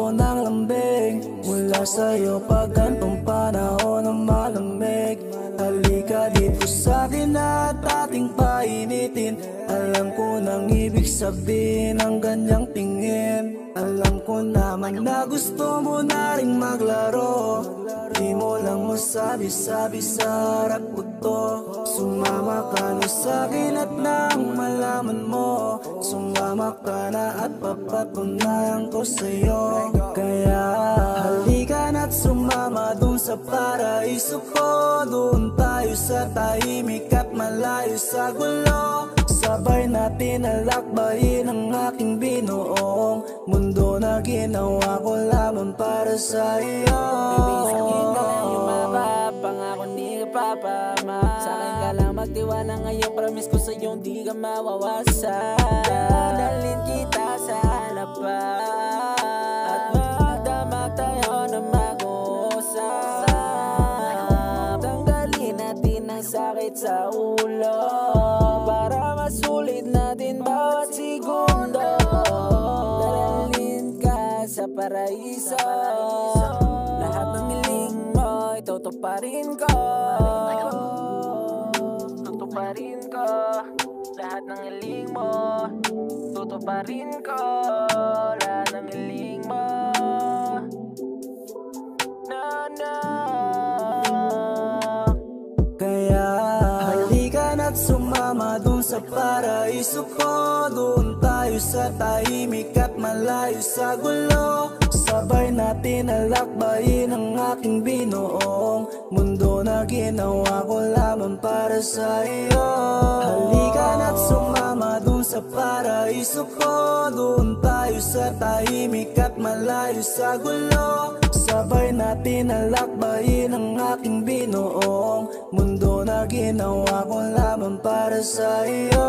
ako ng lambing mula sa'yo pag gantong panahon na malamig. Halika dito sa'kin at ating painitin. Alam ko nang ibig sabihin ng ganyang tingin. Alam ko naman na gusto mo na ring maglaro. Di mo lang masabi-sabi sa harap ko to. Sumama ka na sa'kin at nang malaman mo, sumama ka na at papatunayan ko sa'yo. Kaya halika na't sumama dun sa paraiso ko. Doon tayo sa tahimik at malayo sa gulo. Sabay natin alakbayin ang aking binuong mundo na ginawa ko lamang para sa iyo. Baby, sa'kin ka lang yumakap, pangako di ka papama. Sa'kin ka lang magtiwala ngayon, promise ko sa'yo di ka mawawasan. Dadalhin kita sa halapan at magdamag tayo na mag-uusap. Tanggalin natin ang sakit sa ulo para masulit natin bawat segundo. Dadalhin ka sa paraiso, lahat ng hiling mo itutuparin ko. Tutuparin ko lahat ng hiling mo. Tutuparin ko lahat ng hiling mo. Na. Kaya halika na't sumama dun sa paraiso ko. Doon tayo sa tahimik at malayo sa gulo. Sabay natin alakbayin ang aking binuong mundo na ginawa ko lamang para sa iyo. Halika na't sumama dun sa paraiso ko. Doon tayo sa tahimik at malayo sa gulo. Sabay natin alakbayin ang aking binuong mundo na ginawa ko lamang para sa iyo.